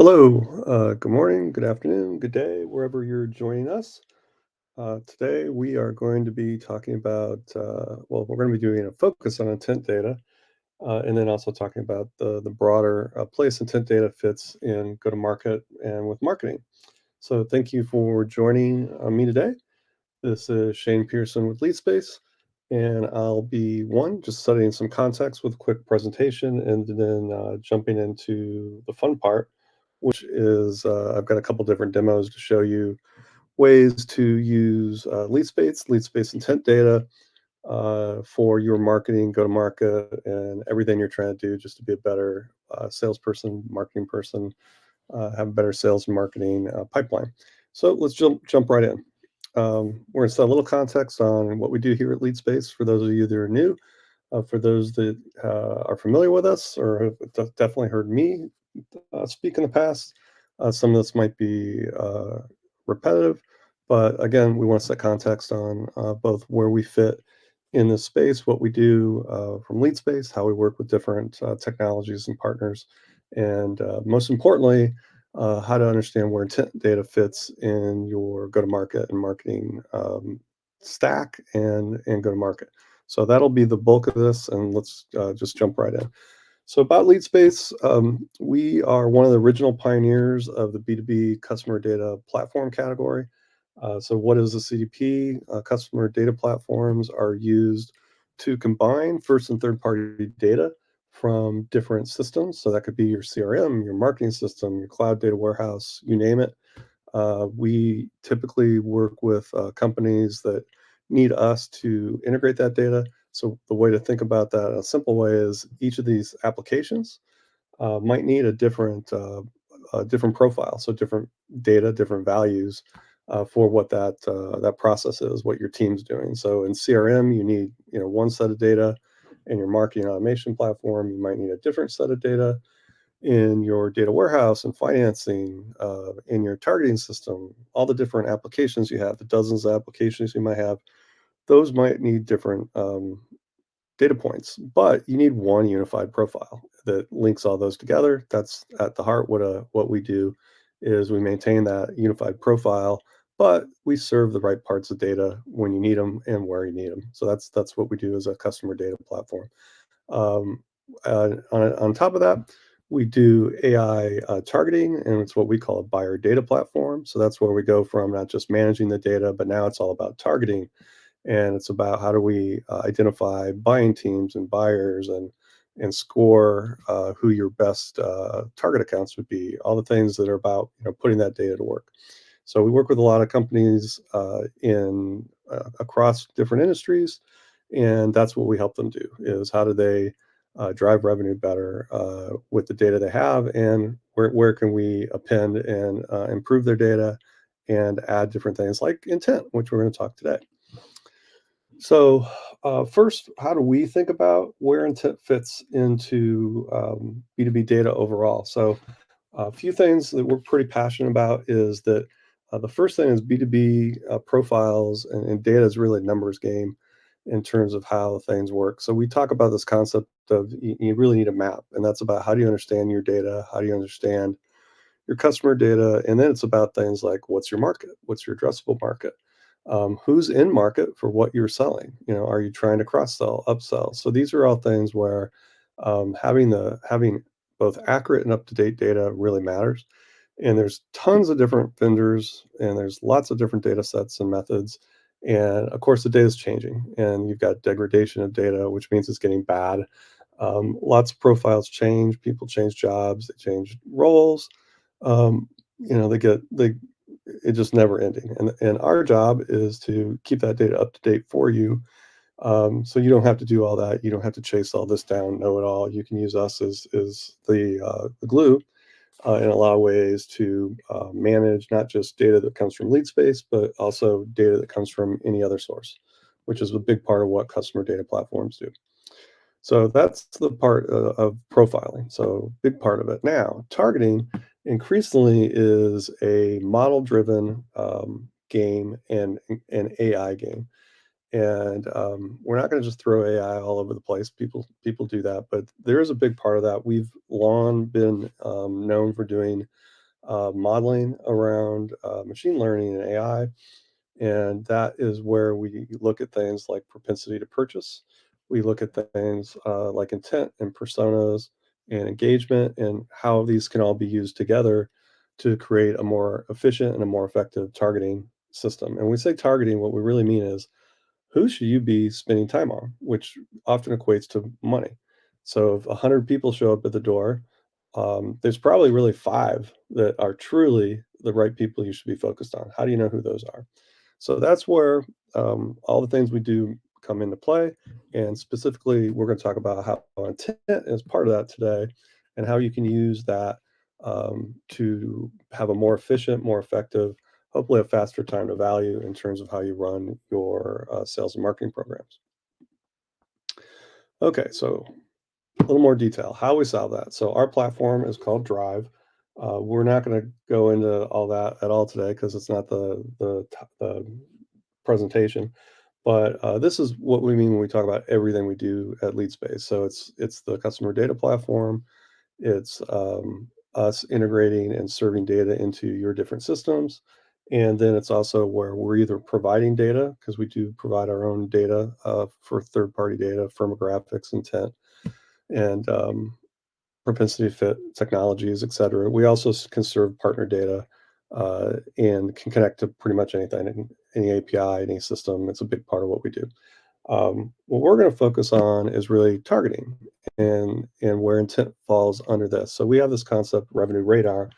Hello, good morning, good afternoon, good day, wherever you're joining us. Today we are going to be talking about, we're going to be doing a focus on intent data, and then also talking about the broader place intent data fits in go-to-market and with marketing. So thank you for joining me today. This is Shane Pearson with LeadSpace, and I'll be just studying some context with a quick presentation, and then jumping into the fun part, which is I've got a couple different demos to show you ways to use LeadSpace intent data for your marketing, go to market, and everything you're trying to do just to be a better salesperson, marketing person, have a better sales and marketing pipeline. So let's jump right in. We're going to set a little context on what we do here at LeadSpace for those of you that are new. For those that are familiar with us or have definitely heard me speak in the past, some of this might be repetitive, but again, we want to set context on both where we fit in this space, what we do from LeadSpace, how we work with different technologies and partners, and most importantly, how to understand where intent data fits in your go-to-market and marketing stack and go-to-market. So that'll be the bulk of this, and let's just jump right in. So about LeadSpace, we are one of the original pioneers of the B2B customer data platform category. So what is a CDP? Customer data platforms are used to combine first and third party data from different systems. So that could be your CRM, your marketing system, your cloud data warehouse, you name it. We typically work with companies that need us to integrate that data. So the way to think about that, a simple way, is each of these applications might need a different profile, so different data, different values for what that process is, what your team's doing. So in CRM, you need one set of data. In your marketing automation platform, you might need a different set of data. In your data warehouse and financing, in your targeting system, all the different applications you have, the dozens of applications you might have, those might need different data points, but you need one unified profile that links all those together. That's at the heart what we do is we maintain that unified profile, but we serve the right parts of data when you need them and where you need them. So that's what we do as a customer data platform. Um, on top of that, we do AI targeting, and it's what we call a buyer data platform. So that's where we go from not just managing the data, but now it's all about targeting, and it's about how do we identify buying teams and buyers and score who your best target accounts would be. All the things that are about putting that data to work. So we work with a lot of companies in across different industries, and that's what we help them do is how do they drive revenue better with the data they have, and where can we append and improve their data and add different things like intent, which we're going to talk today. So, first, how do we think about where intent fits into B2B data overall? So, a few things that we're pretty passionate about is that the first thing is B2B profiles and data is really a numbers game in terms of how things work. So, we talk about this concept of you really need a map, and that's about how do you understand your data? How do you understand your customer data? And then it's about things like what's your market? What's your addressable market? Who's in market for what you're selling? Are you trying to cross sell, upsell? So these are all things where having both accurate and up to date data really matters. And there's tons of different vendors, and there's lots of different data sets and methods. And of course, the data is changing, and you've got degradation of data, which means it's getting bad. Lots of profiles change, people change jobs, they change roles. Um, they it's just never ending. And our job is to keep that data up to date for you. So you don't have to do all that. You don't have to chase all this down, know it all. You can use us as the glue in a lot of ways to manage not just data that comes from LeadSpace, but also data that comes from any other source, which is a big part of what customer data platforms do. So that's the part of profiling. So big part of it. Now, targeting increasingly is a model-driven game and an AI game. And we're not going to just throw AI all over the place. People do that, but there is a big part of that. We've long been known for doing modeling around machine learning and AI, and that is where we look at things like propensity to purchase. We look at things like intent and personas and engagement and how these can all be used together to create a more efficient and a more effective targeting system. And when we say targeting, what we really mean is who should you be spending time on, which often equates to money. So if 100 people show up at the door, there's probably really five that are truly the right people you should be focused on. How do you know who those are? So that's where all the things we do come into play. And specifically, we're going to talk about how intent is part of that today and how you can use that to have a more efficient, more effective, hopefully a faster time to value in terms of how you run your sales and marketing programs. Okay, so a little more detail. How we solve that. So our platform is called Drive. We're not going to go into all that at all today because it's not the presentation. But this is what we mean when we talk about everything we do at LeadSpace. So it's the customer data platform. It's us integrating and serving data into your different systems. And then it's also where we're either providing data, because we do provide our own data for third party data, firmographics, intent, and propensity fit technologies, et cetera. We also can serve partner data and can connect to pretty much anything, any API, any system. It's a big part of what we do. What we're going to focus on is really targeting and where intent falls under this. So we have this concept, revenue radar,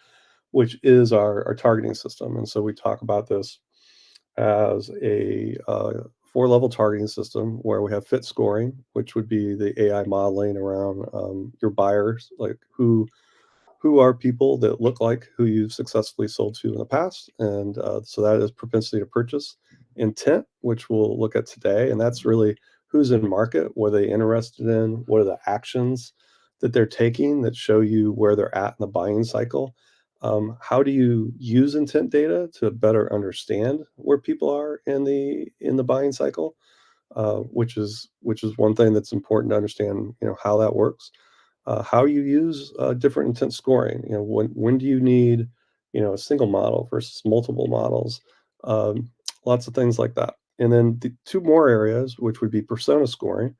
which is our targeting system. And so we talk about this as a four-level targeting system where we have fit scoring, which would be the AI modeling around your buyers, like who are people that look like who you've successfully sold to in the past. And so that is propensity to purchase. Intent, which we'll look at today, and that's really who's in market, what are they interested in, what are the actions that they're taking that show you where they're at in the buying cycle. How do you use intent data to better understand where people are in the buying cycle, which is one thing that's important to understand, how that works. How you use different intent scoring. When do you need, a single model versus multiple models? Lots of things like that. And then the two more areas, which would be persona scoring,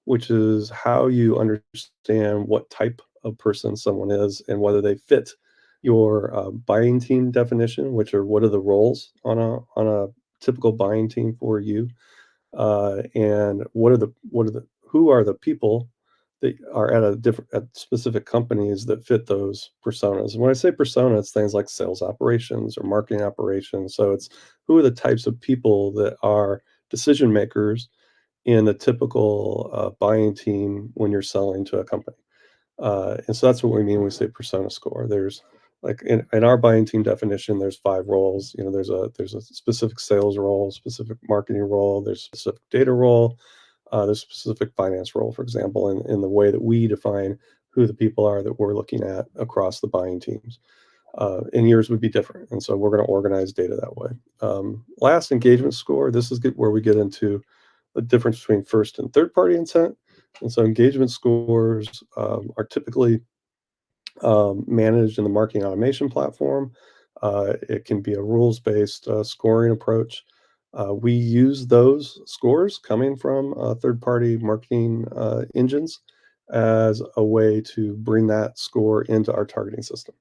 which is how you understand what type of person someone is and whether they fit your buying team definition, which are what are the roles on a typical buying team for you, and what are the who are the people that are at specific companies that fit those personas. And when I say persona, it's things like sales operations or marketing operations. So it's who are the types of people that are decision makers in the typical buying team when you're selling to a company. And so that's what we mean when we say persona score. There's like in our buying team definition, there's five roles. There's a specific sales role, specific marketing role, there's specific data role, there's specific finance role, for example, in the way that we define who the people are that we're looking at across the buying teams. And yours would be different. And so we're going to organize data that way. Last, engagement score. This is where we get into the difference between first and third party intent. And so engagement scores are typically managed in the marketing automation platform. It can be a rules-based scoring approach. We use those scores coming from third-party marketing engines as a way to bring that score into our targeting system.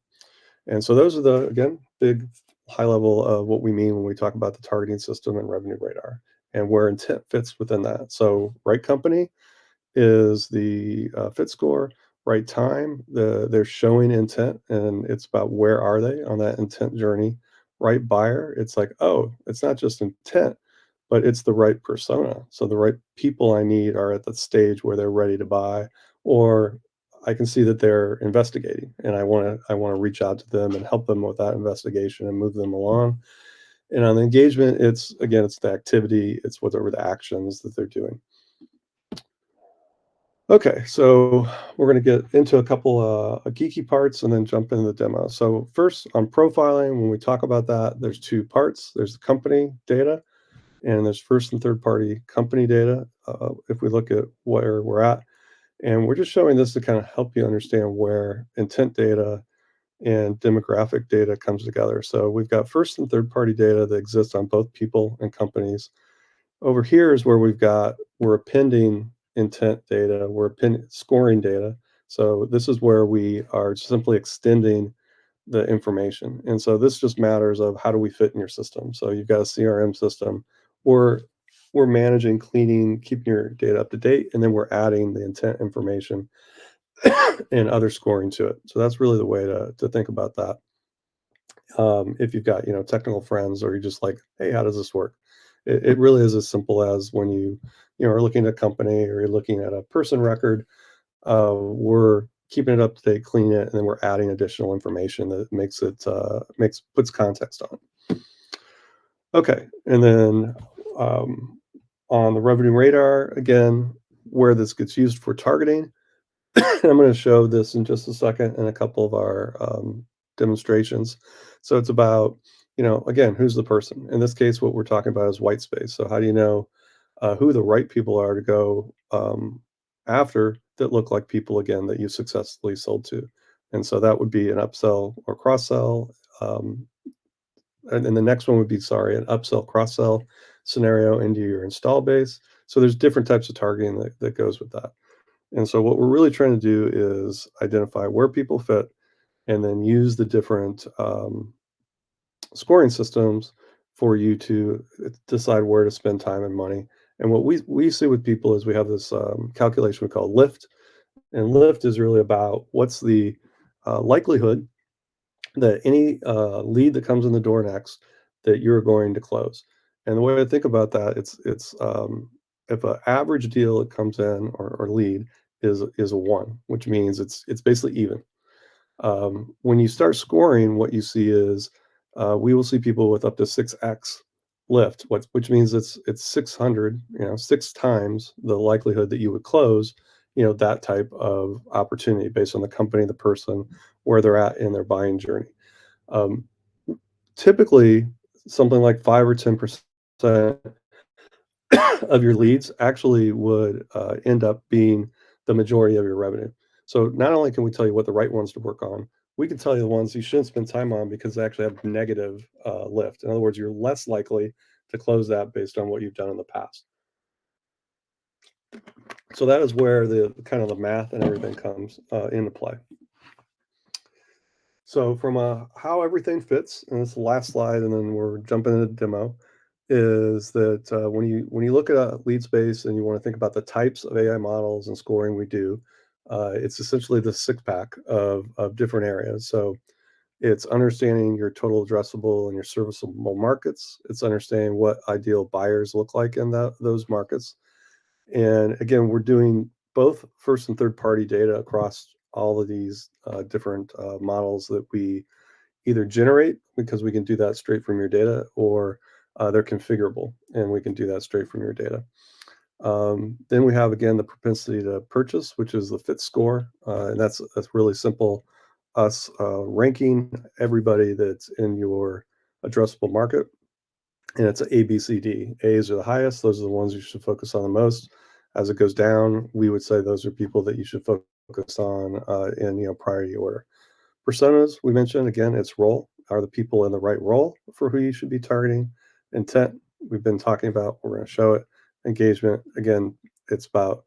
And so those are the, again, big high level of what we mean when we talk about the targeting system and revenue radar and where intent fits within that. So right company is the fit score, right time, they're showing intent, and it's about where are they on that intent journey. Right buyer, it's like, oh, it's not just intent, but it's the right persona. So the right people I need are at the stage where they're ready to buy, or I can see that they're investigating, and I want to reach out to them and help them with that investigation and move them along. And on the engagement, it's the activity, it's whatever the actions that they're doing. Okay, so we're going to get into a couple geeky parts and then jump into the demo. So first, on profiling, when we talk about that, there's two parts. There's the company data, and there's first and third party company data. If we look at where we're at, and we're just showing this to kind of help you understand where intent data and demographic data comes together. So we've got first and third party data that exists on both people and companies. Over here is where we're appending intent data, we're appending scoring data. So this is where we are simply extending the information. And so this just matters of how do we fit in your system. So you've got a CRM system, or we're managing, cleaning, keeping your data up to date, and then we're adding the intent information and other scoring to it. So that's really the way to think about that. If you've got technical friends, or you're just like, hey, how does this work? It really is as simple as when are looking at a company, or you're looking at a person record. We're keeping it up to date, cleaning it, and then we're adding additional information that makes it makes puts context on. Okay, and then um, on the revenue radar, again, where this gets used for targeting. I'm going to show this in just a second in a couple of our demonstrations. So it's about, again, who's the person? In this case, what we're talking about is white space. So how do you know who the right people are to go after that look like people, again, that you successfully sold to? And so that would be an upsell or cross sell. And then the next one would be, sorry, an upsell cross sell scenario into your install base. So there's different types of targeting that goes with that. And so what we're really trying to do is identify where people fit, and then use the different scoring systems for you to decide where to spend time and money. And what we see with people is we have this calculation we call lift, and lift is really about what's the likelihood that any lead that comes in the door next that you're going to close. And the way I think about that, it's if an average deal that comes in, or lead, is a one, which means it's basically even. When you start scoring, what you see is we will see people with up to 6x lift, which means it's 600, six times the likelihood that you would close, that type of opportunity based on the company, the person, where they're at in their buying journey. Um, Typically, something like 5 or 10% of your leads actually would end up being the majority of your revenue. So not only can we tell you what the right ones to work on, we can tell you the ones you shouldn't spend time on because they actually have negative lift. In other words, you're less likely to close that based on what you've done in the past. So that is where the kind of the math and everything comes into play. So from how everything fits, and this is the last slide, and then we're jumping into the demo, is that when you look at a lead space and you want to think about the types of AI models and scoring we do, it's essentially the six pack of different areas. So it's understanding your total addressable and your serviceable markets. It's understanding what ideal buyers look like in those markets. And again, we're doing both first and third party data across all of these different models that we either generate, because we can do that straight from your data, or they're configurable and we can do that straight from your data. Then we have, again, the propensity to purchase, which is the fit score. And that's really simple. Us ranking everybody that's in your addressable market. And it's A, B, C, D. A's are the highest. Those are the ones you should focus on the most. As it goes down, we would say those are people that you should focus on in priority order. Personas, we mentioned, again, it's role. Are the people in the right role for who you should be targeting? Intent, we've been talking about. We're going to show it. Engagement, again, it's about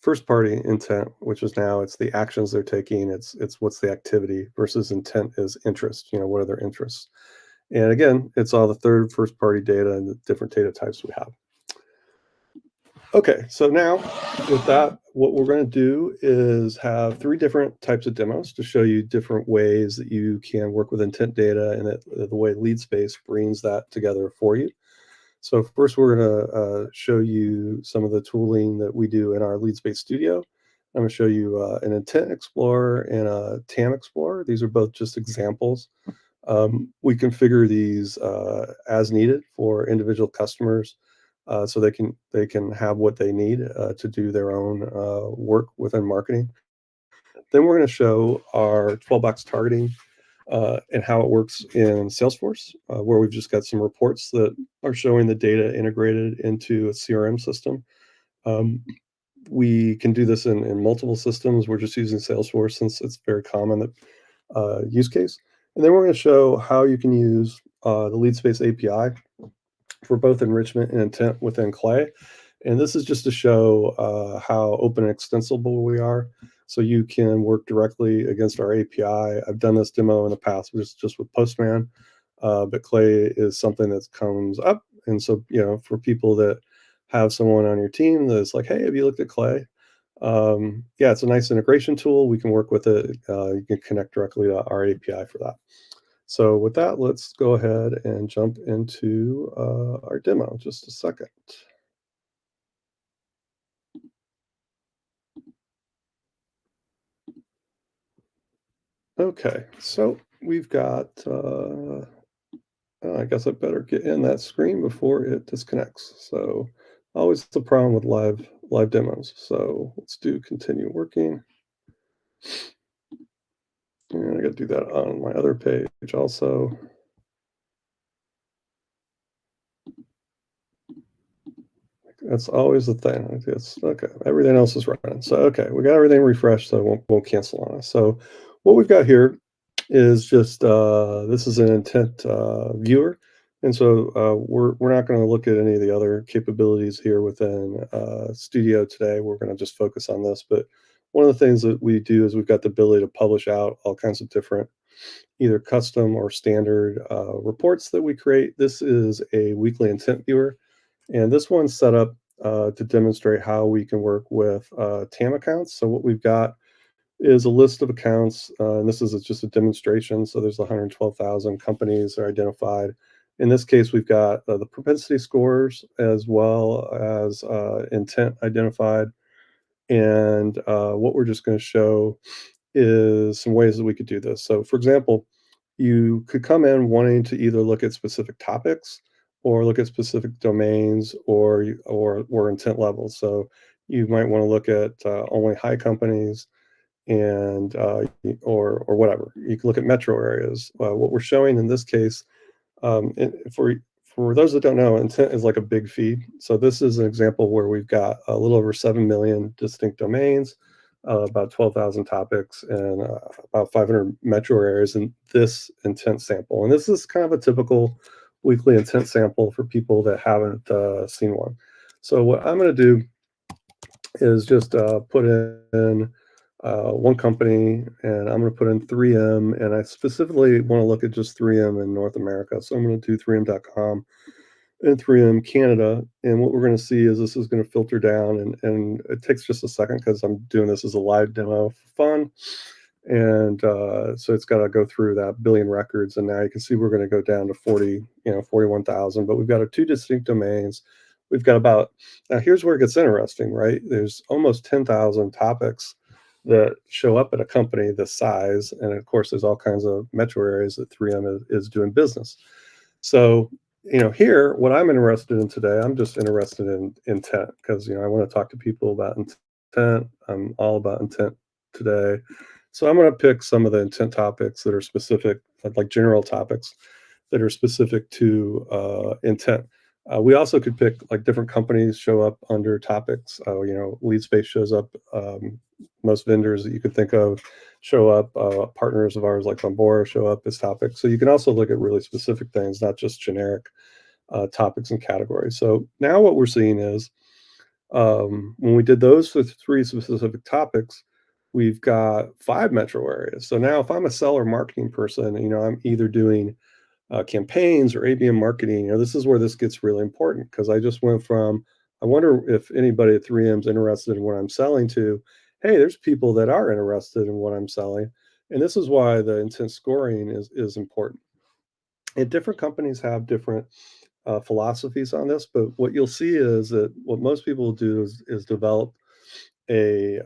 first party intent, which is now it's the actions they're taking. It's what's the activity, versus intent is interest. What are their interests? And again, it's all the third first party data and the different data types we have. Okay, so now with that, what we're going to do is have three different types of demos to show you different ways that you can work with intent data, and that the way LeadSpace brings that together for you. So first, we're going to show you some of the tooling that we do in our LeadSpace Studio. I'm going to show you an Intent Explorer and a TAM Explorer. These are both just examples. We configure these as needed for individual customers, so they can have what they need to do their own work within marketing. Then we're going to show our 12-box targeting and how it works in Salesforce, where we've just got some reports that are showing the data integrated into a CRM system. Um, we can do this in multiple systems. We're just using Salesforce since it's very common that use case. And then we're going to show how you can use the lead space API for both enrichment and intent within Clay. And this is just to show how open and extensible we are. So you can work directly against our API. I've done this demo in the past, just with Postman, but Clay is something that comes up. And so, for people that have someone on your team that's like, hey, have you looked at Clay? Yeah, it's a nice integration tool. We can work with it. You can connect directly to our API for that. So with that, let's go ahead and jump into our demo. Just a second. Okay, so we've got, I guess I better get in that screen before it disconnects. So always the problem with live demos. So let's do continue working. And I got to do that on my other page also. That's always the thing. It's okay. Everything else is running. So okay, we got everything refreshed, so it won't cancel on us. So what we've got here is just this is an intent viewer, and so we're not going to look at any of the other capabilities here within Studio today. We're going to just focus on this. But one of the things that we do is we've got the ability to publish out all kinds of different either custom or standard reports that we create. This is a weekly intent viewer. And this one's set up to demonstrate how we can work with TAM accounts. So what we've got is a list of accounts, and this is just a demonstration. So there's 112,000 companies that are identified. In this case, we've got the propensity scores as well as intent identified. And what we're just going to show is some ways that we could do this. So, for example, you could come in wanting to either look at specific topics or look at specific domains or intent levels. So, you might want to look at only high companies and or whatever. You can look at metro areas. What we're showing in this case for those that don't know, intent is like a big feed. So this is an example where we've got a little over 7 million distinct domains, about 12,000 topics, and about 500 metro areas in this intent sample. And this is kind of a typical weekly intent sample for people that haven't seen one. So what I'm going to do is just put in one company, and I'm going to put in 3M, and I specifically want to look at just 3M in North America. So I'm going to do 3M.com and 3M Canada, and what we're going to see is this is going to filter down, and it takes just a second because I'm doing this as a live demo for fun. And so it's got to go through that billion records, and now you can see we're going to go down to 41,000. But we've got our two distinct domains. We've got about now. Here's where it gets interesting, right? There's almost 10,000 topics that show up at a company this size, and of course, there's all kinds of metro areas that 3M is doing business. So here, what I'm interested in today, I'm just interested in intent because I want to talk to people about intent. I'm all about intent today. So I'm going to pick some of the intent topics that are specific, like general topics that are specific to intent. We also could pick like different companies show up under topics. Lead space shows up. Most vendors that you could think of show up. Partners of ours like Bombora show up as topics. So you can also look at really specific things, not just generic topics and categories. So now what we're seeing is when we did those for three specific topics, we've got 5 metro areas. So now if I'm a seller marketing person, I'm either doing campaigns or ABM marketing, this is where this gets really important because I just went from, I wonder if anybody at 3M is interested in what I'm selling to, hey, there's people that are interested in what I'm selling. And this is why the intent scoring is important. And different companies have different philosophies on this, but what you'll see is that what most people do is develop a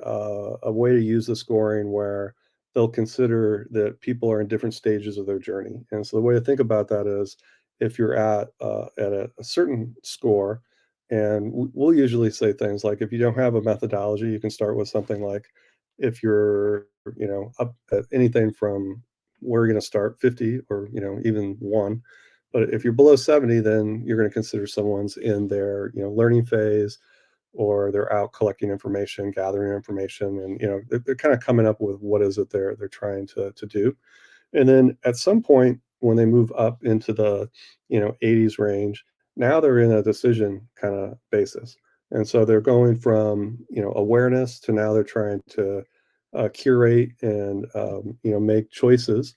way to use the scoring where they'll consider that people are in different stages of their journey. And so the way to think about that is if you're at a certain score, and we'll usually say things like if you don't have a methodology, you can start with something like if you're up at anything from we're going to start 50 or even 1. But if you're below 70, then you're going to consider someone's in their learning phase, or they're out collecting information, gathering information, and they're kind of coming up with what is it they're trying to do. And then at some point, when they move up into the 80s range, now they're in a decision kind of basis. And so they're going from awareness to now they're trying to curate and make choices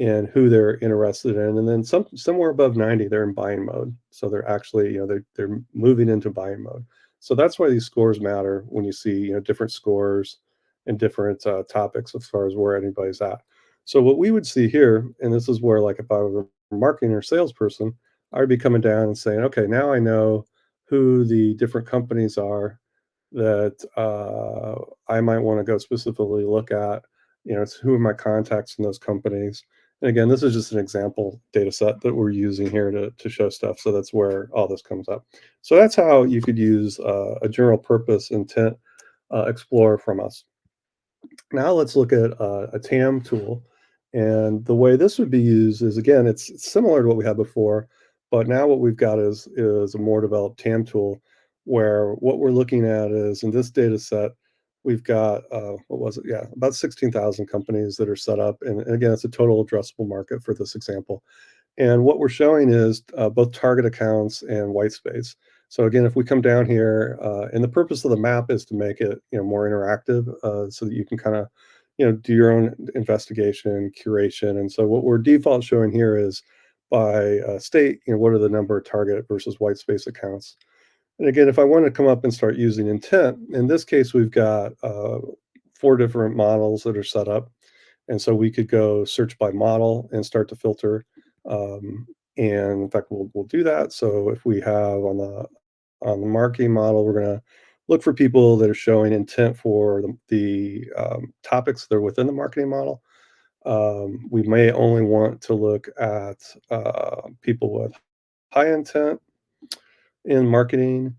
and who they're interested in. And then somewhere above 90, they're in buying mode. So they're actually, they're moving into buying mode. So that's why these scores matter when you see, different scores and different topics as far as where anybody's at. So what we would see here, and this is where like if I were a marketing or salesperson, I would be coming down and saying, okay, now I know who the different companies are that I might want to go specifically look at. It's who are my contacts in those companies. And again, this is just an example data set that we're using here to show stuff. So that's where all this comes up. So that's how you could use a general purpose intent explorer from us. Now let's look at a TAM tool. And the way this would be used is, again, it's similar to what we had before, but now what we've got is a more developed TAM tool where what we're looking at is in this data set, we've got, what was it? Yeah, about 16,000 companies that are set up. And again, it's a total addressable market for this example. And what we're showing is both target accounts and white space. So again, if we come down here, and the purpose of the map is to make it more interactive, so that you can kind of do your own investigation, curation. And so what we're default showing here is by state, what are the number of target versus white space accounts. And again, if I want to come up and start using intent, in this case, we've got 4 different models that are set up. And so we could go search by model and start to filter. Um, and in fact, we'll do that. So if we have on the marketing model, we're going to look for people that are showing intent for the topics that are within the marketing model. We may only want to look at people with high intent in marketing,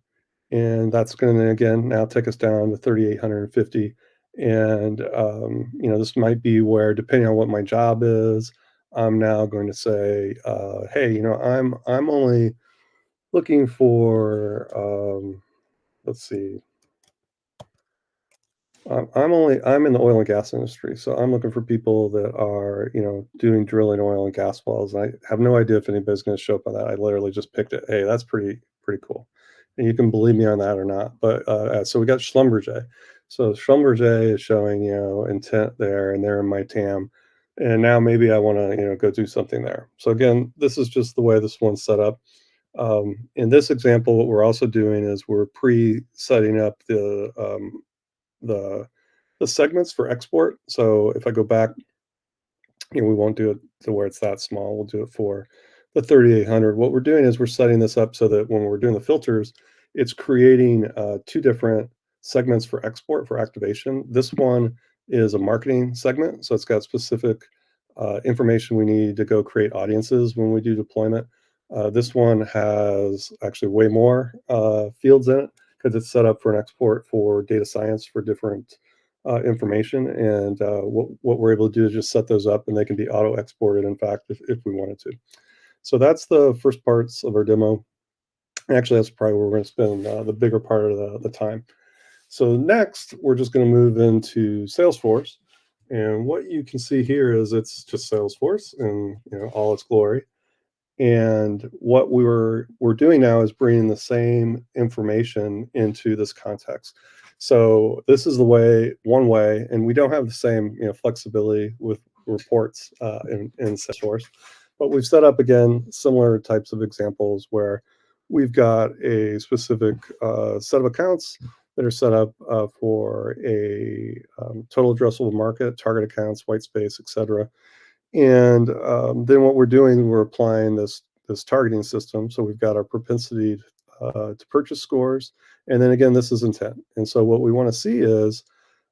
and that's going to again now take us down to 3,850. And this might be where, depending on what my job is, I'm now going to say, hey, I'm only looking for, let's see, I'm in the oil and gas industry, so I'm looking for people that are, doing drilling oil and gas wells. And I have no idea if anybody's going to show up on that. I literally just picked it. Hey, that's pretty cool, and you can believe me on that or not. But so we got Schlumberger. So Schlumberger is showing intent there, and they're in my TAM. And now maybe I want to go do something there. So again, this is just the way this one's set up. In this example, what we're also doing is we're pre-setting up the the segments for export. So if I go back, we won't do it to where it's that small. We'll do it for the 3,800. What we're doing is we're setting this up so that when we're doing the filters, it's creating 2 different segments for export for activation. This one is a marketing segment, so it's got specific information we need to go create audiences when we do deployment. This one has actually way more fields in it because it's set up for an export for data science for different information. And what we're able to do is just set those up and they can be auto exported, in fact, if we wanted to. So that's the first parts of our demo. Actually, that's probably where we're going to spend the bigger part of the time. So next, we're just going to move into Salesforce. And what you can see here is it's just Salesforce in all its glory. And what we're doing now is bringing the same information into this context. So this is one way, and we don't have the same flexibility with reports in Salesforce, but we've set up again similar types of examples where we've got a specific set of accounts that are set up for a total addressable market, target accounts, white space, etc. And then what we're doing, we're applying this targeting system. So we've got our propensity to purchase scores, and then again, this is intent. And so what we want to see is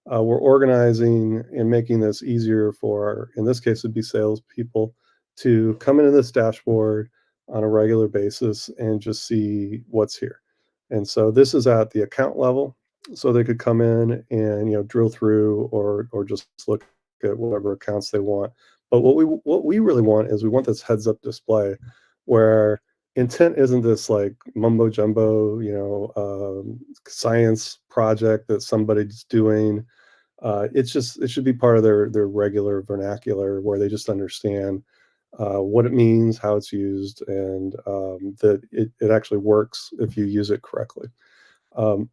we're organizing and making this easier for, in this case, it'd be salespeople to come into this dashboard on a regular basis and just see what's here. And so this is at the account level, so they could come in and drill through or just look at whatever accounts they want. But what we really want is we want this heads up display where intent isn't this like mumbo jumbo, science project that somebody's doing. It should be part of their regular vernacular where they just understand what it means, how it's used, and that it actually works if you use it correctly.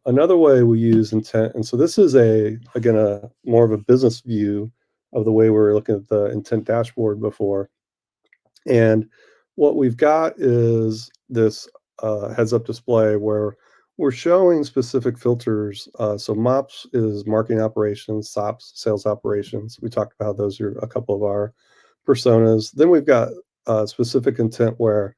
Another way we use intent, and so this is again a more of a business view of the way we were looking at the intent dashboard before. And what we've got is this heads up display where we're showing specific filters. So MOPS is marketing operations, SOPS, sales operations. We talked about those are a couple of our personas. Then we've got specific intent where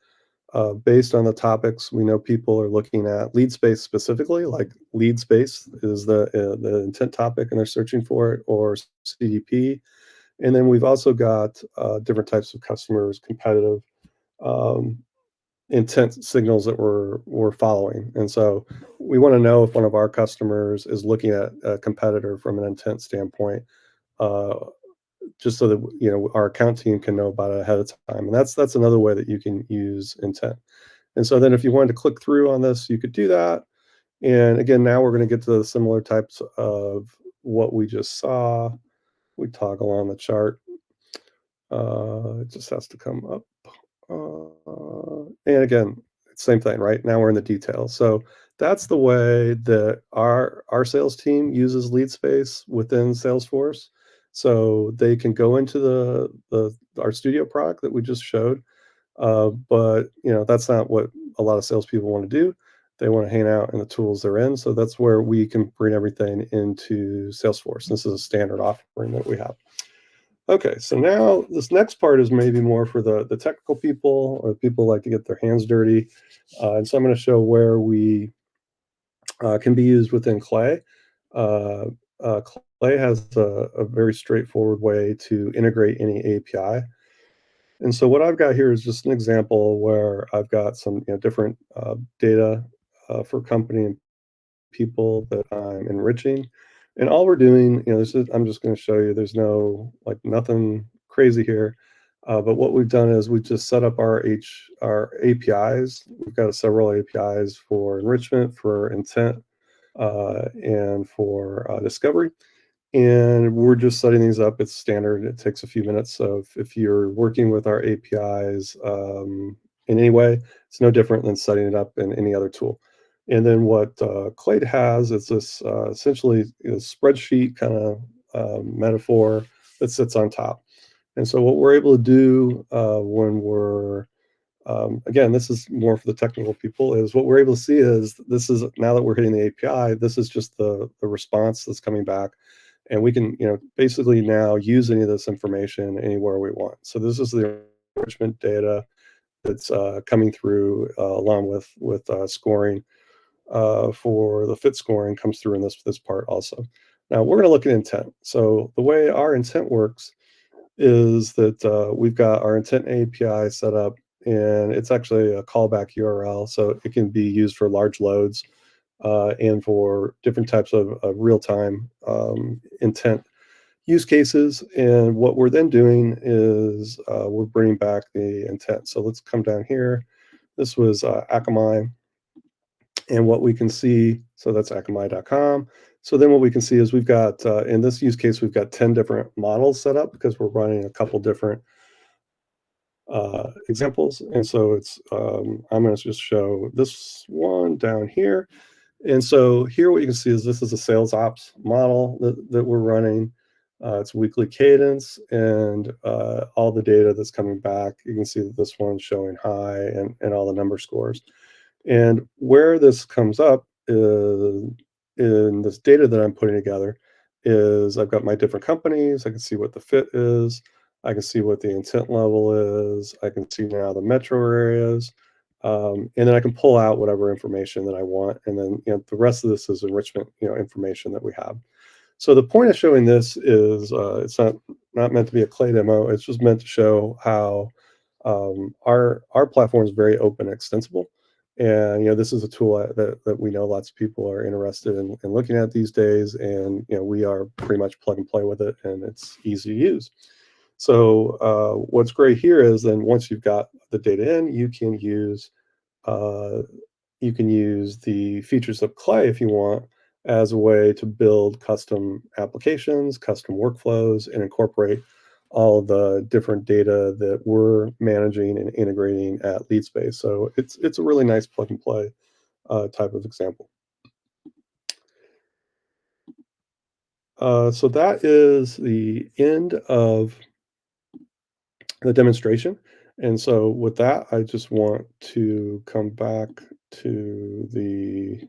based on the topics, we know people are looking at lead space specifically, like lead space is the intent topic and they're searching for it, or CDP. And then we've also got different types of customers, competitive um, intent signals that we're following. And so we want to know if one of our customers is looking at a competitor from an intent standpoint, uh, just so that our account team can know about it ahead of time. And that's another way that you can use intent. And so then if you wanted to click through on this, you could do that. And again, now we're going to get to the similar types of what we just saw. We toggle on the chart. It just has to come up. And again, same thing, right? Now we're in the details. So that's the way that our sales team uses lead space within Salesforce. So they can go into the our studio product that we just showed, but that's not what a lot of salespeople want to do. They want to hang out in the tools they're in. So that's where we can bring everything into Salesforce. This is a standard offering that we have. Okay, so now this next part is maybe more for the technical people or people who like to get their hands dirty. And so I'm going to show where we can be used within Clay. Uh, Clay has a very straightforward way to integrate any API. And so what I've got here is just an example where I've got some different data for company and people that I'm enriching. And all we're doing, I'm just going to show you, there's no, like, nothing crazy here. But what we've done is we've just set up our APIs. We've got several APIs for enrichment, for intent, and for discovery. And we're just setting these up. It's standard. It takes a few minutes. So if you're working with our APIs in any way, it's no different than setting it up in any other tool. And then what Clade has is this essentially spreadsheet kind of metaphor that sits on top. And so what we're able to do when we're again, this is more for the technical people, is what we're able to see is this is, now that we're hitting the API, this is just the response that's coming back. And we can, basically now use any of this information anywhere we want. So this is the enrichment data that's coming through along with scoring for the fit scoring comes through in this part also. Now we're going to look at intent. So the way our intent works is that we've got our intent API set up, and it's actually a callback URL, so it can be used for large loads and for different types of real-time intent use cases. And what we're then doing is we're bringing back the intent. So let's come down here. This was Akamai, and what we can see, so that's akamai.com. So then what we can see is we've got, in this use case, we've got 10 different models set up because we're running a couple different examples. And so I'm going to just show this one down here. And so here what you can see is this is a sales ops model that we're running. It's weekly cadence and all the data that's coming back. You can see that this one's showing high and all the number scores. And where this comes up is in this data that I'm putting together is I've got my different companies. I can see what the fit is. I can see what the intent level is. I can see now the metro areas. And then I can pull out whatever information that I want. And then the rest of this is enrichment information that we have. So the point of showing this is it's not meant to be a Clay demo. It's just meant to show how our platform is very open and extensible. And this is a tool that we know lots of people are interested in looking at these days. And we are pretty much plug and play with it, and it's easy to use. So what's great here is then once you've got the data in, you can use Uh, you can use the features of Clay if you want as a way to build custom applications, custom workflows, and incorporate all the different data that we're managing and integrating at LeadSpace. So it's a really nice plug and play type of example. So that is the end of the demonstration. And so with that, I just want to come back to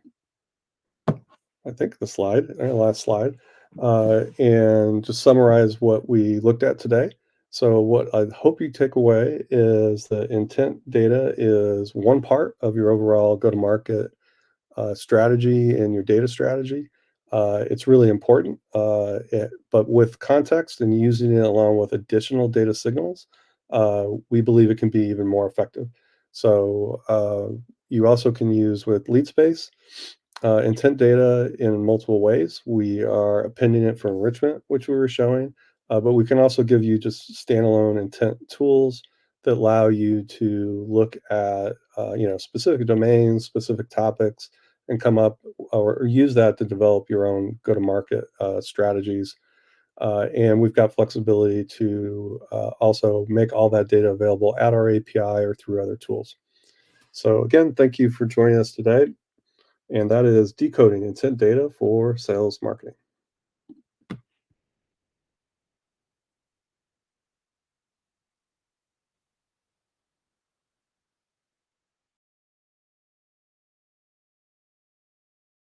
I think the slide, last slide, and just summarize what we looked at today. So what I hope you take away is that intent data is one part of your overall go-to-market strategy and your data strategy. It's really important, but with context and using it along with additional data signals, we believe it can be even more effective. So you also can use with LeadSpace intent data in multiple ways. We are appending it for enrichment, which we were showing, but we can also give you just standalone intent tools that allow you to look at specific domains, specific topics, and come up or use that to develop your own go-to-market strategies. And we've got flexibility to also make all that data available at our API or through other tools. So again, thank you for joining us today. And that is decoding intent data for sales marketing.